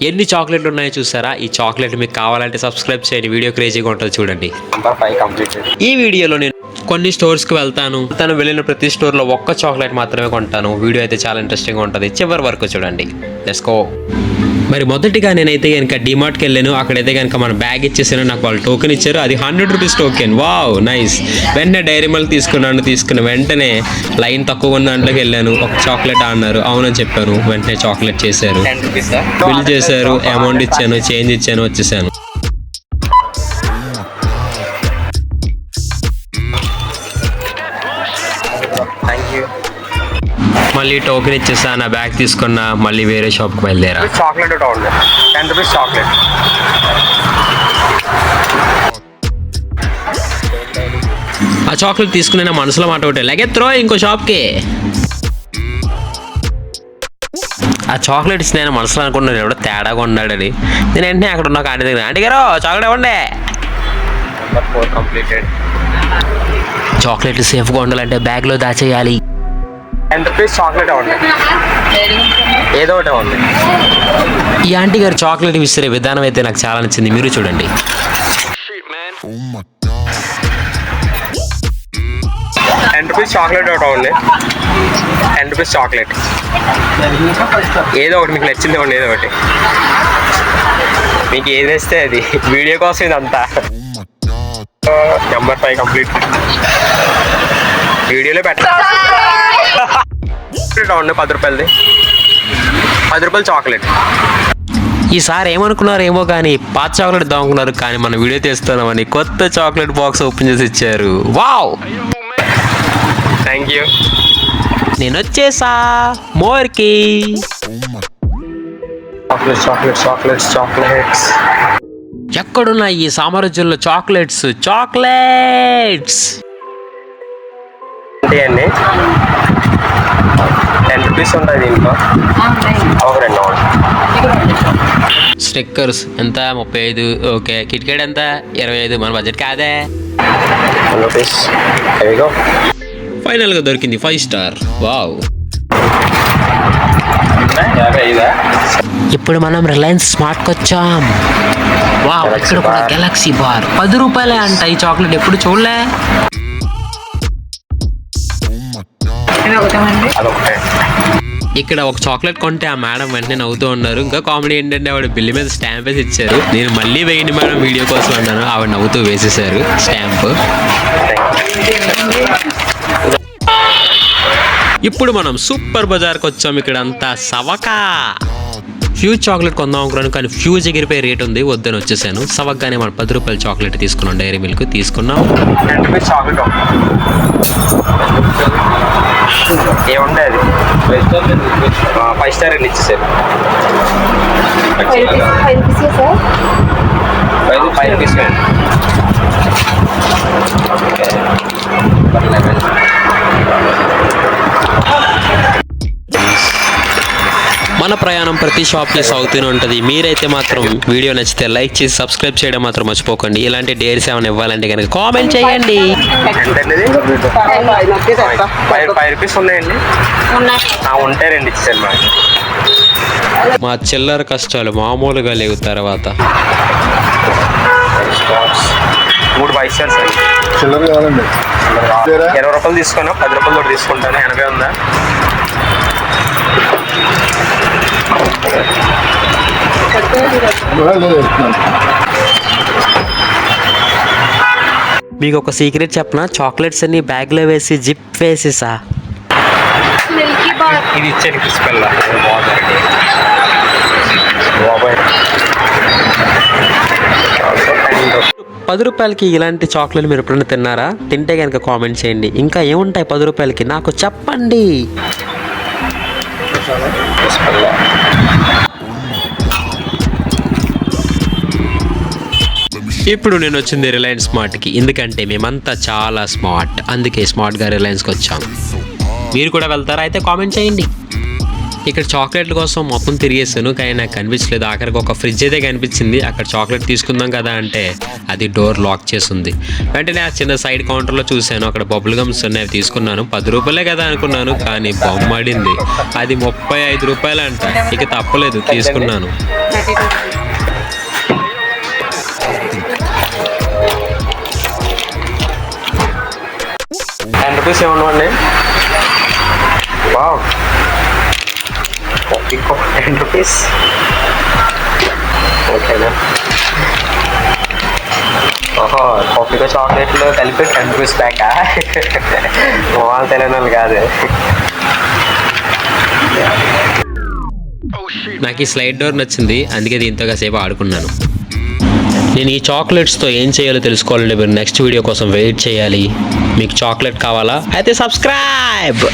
ఎన్ని చాక్లెట్లు ఉన్నాయో చూసారా? ఈ చాక్లెట్ మీకు కావాలంటే సబ్స్క్రైబ్ చేయండి, వీడియో క్రేజీగా ఉంటుంది చూడండి. ఈ వీడియోలో నేను కొన్ని స్టోర్స్కి వెళ్తాను, తను వెళ్ళిన ప్రతి స్టోర్లో ఒక్క చాక్లెట్ మాత్రమే కొంటాను. వీడియో అయితే చాలా ఇంట్రెస్టింగ్గా ఉంటుంది, చివరి వరకు చూడండి. Let's go. మరి మొదటిగా నేనైతే కనుక డిమార్ట్కి వెళ్ళాను. అక్కడైతే కనుక మన బ్యాగ్ ఇచ్చేసాను, నాకు వాళ్ళు టోకెన్ ఇచ్చారు. అది 100 రూపీస్ టోకెన్. Wow, nice. వెంటనే డైరీ మిల్క్ తీసుకున్న వెంటనే లైన్ తక్కువ ఉన్న దాంట్లోకి వెళ్ళాను. ఒక చాక్లెట్ అన్నారు, అవునని చెప్పాను. వెంటనే చాక్లెట్ చేశారు, బిల్ చేశారు, అమౌంట్ ఇచ్చాను, చేంజ్ ఇచ్చాను, వచ్చేసాను. మళ్ళీ టోకెన్ ఇచ్చేసా, నా బ్యాగ్ తీసుకున్నా, మళ్ళీ వేరే షాప్కి బయలుదేరా. Chocolate 10 rupees chocolate. ఆ చాక్లెట్ తీసుకునే నా మనసులో మాట ఒకటే, లెగెత్రో ఇంకో షాప్కి. ఆ చాక్లెట్ ఇచ్చిన నేను మనసులో అనుకున్నాను ఎవడో తేడాగా ఉన్నాడని. నేను వెంటనే అక్కడ ఉన్న ఆంటీ దగ్గర, ఆంటీ గారు చాక్లెట్ ఇవ్వండి. Number 4 completed. చాక్లెట్లు సేఫ్గా ఉండాలంటే బ్యాగ్లో దాచేయాలి. 10 రూపీస్ చాక్లెట్ ఇవ్వండి, ఏదో ఒకటి ఇవ్వండి. ఈ ఆంటీ గారు చాక్లెట్ విసిరే విధానం అయితే నాకు చాలా నచ్చింది, మీరు చూడండి. 10 రూపీస్ చాక్లెట్ ఒకటి ఇవ్వండి. 10 రూపీస్ చాక్లెట్ ఏదో ఒకటి మీకు నచ్చింది ఇవ్వండి, ఏదో ఒకటి. మీకు ఏది వేస్తే అది, వీడియో కోసం ఇదంతా. Number 5 complete. వీడియోలో పెట్టండి. 10 రూపాయలది, 10 రూపాయలు చాక్లెట్. ఈసారి ఏమనుకున్నారేమో కానీ పాత చాక్లెట్ దాముకున్నారు, కానీ మన వీడియో తీస్తున్నామని కొత్త చాక్లెట్ బాక్స్ ఓపెన్ చేసి ఇచ్చారు. Wow, thank you. నేను వచ్చేసా మోర్కి. చాక్లెట్స్ ఎక్కడున్నా ఈ సామ్రాజ్యంలో చాక్లెట్స్. అండి 10 రూపీస్ ఉంటాయి దీంట్లో, ఒక 2 స్టిక్కర్స్ ఎంత? 35. ఓకే, కిట్కెట్ ఎంత? 25. మన బడ్జెట్ కాదే. 10 రూపీస్. ఫైనల్గా దొరికింది 5 స్టార్. వావ్. 55. ఇప్పుడు మనం రిలయన్స్ స్మార్ట్కి వచ్చాం. వావ్, ఇక్కడ కూడా గెలాక్సీ బార్ 10 రూపాయలే అంట. ఈ చాక్లెట్ ఎప్పుడు చూడలే. ఇక్కడ ఒక చాక్లెట్ కొంటే ఆ మేడం వెంటనే నవ్వుతూ ఉన్నారు. ఇంకా కామెడీ ఏంటంటే ఆవిడ బిల్లు మీద స్టాంప్ వేసి ఇచ్చారు. నేను మళ్ళీ వేయండి మేడం వీడియో కోసం అన్నాను, ఆవిడ నవ్వుతూ వేసేసారు స్టాంప్. ఇప్పుడు మనం సూపర్ బజార్కి వచ్చాం. ఇక్కడ అంతా సవకా. ఫ్యూజ్ చాక్లెట్ కొందాం అనుకున్నాను, కానీ ఫ్యూజ్ ఎగిరిపోయి రేట్ ఉంది, వద్దని వచ్చేసాను. సవగ్గానే మనం 10 రూపాయల చాక్లెట్ తీసుకున్నాం, డైరీ మిల్క్ తీసుకున్నాం. 10 రూపీస్ చాక్లెట్ ఏముండే అది 5 స్టార్ అని ఇచ్చేసారు. 5 రూపీస్. మన ప్రయాణం ప్రతి షాప్కి సాగుతూనే ఉంటుంది. మీరైతే మాత్రం వీడియో నచ్చితే లైక్ చేసి సబ్స్క్రైబ్ చేయడం మాత్రం మర్చిపోకండి. ఇలాంటి డైరీస్ ఏమైనా ఇవ్వాలంటే కనుక కామెంట్ చేయండి. 5 రూపీస్ ఉన్నాయండి, ఉంటే 2 ఇచ్చేసారు మాకు. మా చిల్లర కష్టాలు మామూలుగా లేవు. తర్వాత 3 5 స్టార్స్ అండి. చిల్లర కావాలండి. 20 రూపాయలు తీసుకున్నా, 10 రూపాయలు తోటి తీసుకుంటాను. 80 ఉందా? మీకు ఒక సీక్రెట్ చెప్పనా? చాక్లెట్స్ అన్ని బ్యాగ్లో వేసి జిప్ వేసేసా. ఇది ఇచ్చాను క్రిస్పెల్. 10 రూపాయలకి ఇలాంటి చాక్లెట్ మీరు ఎప్పుడైనా తిన్నారా? తింటే కనుక కామెంట్ చేయండి. ఇంకా ఏముంటాయి 10 రూపాయలకి నాకు చెప్పండి. ఇప్పుడు నేను వచ్చింది రిలయన్స్ స్మార్ట్కి, ఎందుకంటే మేమంతా చాలా స్మార్ట్, అందుకే స్మార్ట్గా రిలయన్స్కి వచ్చాం. మీరు కూడా వెళ్తారా? అయితే కామెంట్ చేయండి. ఇక్కడ చాక్లెట్ల కోసం మొత్తం తిరిగేసాను కానీ నాకు కనిపించలేదు. ఆఖరికి ఒక ఫ్రిడ్జ్ అయితే కనిపించింది. అక్కడ చాక్లెట్ తీసుకుందాం కదా అంటే అది డోర్ లాక్ చేసి ఉంది. వెంటనే ఆ చిన్న సైడ్ కౌంటర్లో చూశాను, అక్కడ బబుల్ గమ్స్ ఉన్నాయి, అవి తీసుకున్నాను. 10 రూపాయలే కదా అనుకున్నాను కానీ బొమ్మడింది. అది 35 రూపాయలు అంట. ఇక తప్పలేదు, తీసుకున్నాను. ₹10 ఏమన్నా వావ్, ₹10 ఓకేనా. ఓహో, కాఫీతో చాక్లెట్లు కలిపి ₹10 ప్యాకా? వాళ్ళు తెలియని వాళ్ళు కాదు. నాకు ఈ స్లైడ్ డోర్ నచ్చింది, అందుకే దీంతో కాసేపు ఆడుకున్నాను. నేను ఈ చాక్లెట్స్తో ఏం చేయాలో తెలుసుకోవాలంటే మీరు నెక్స్ట్ వీడియో కోసం వెయిట్ చేయాలి. మీకు చాక్లెట్ కావాలా? అయితే సబ్స్క్రైబ్.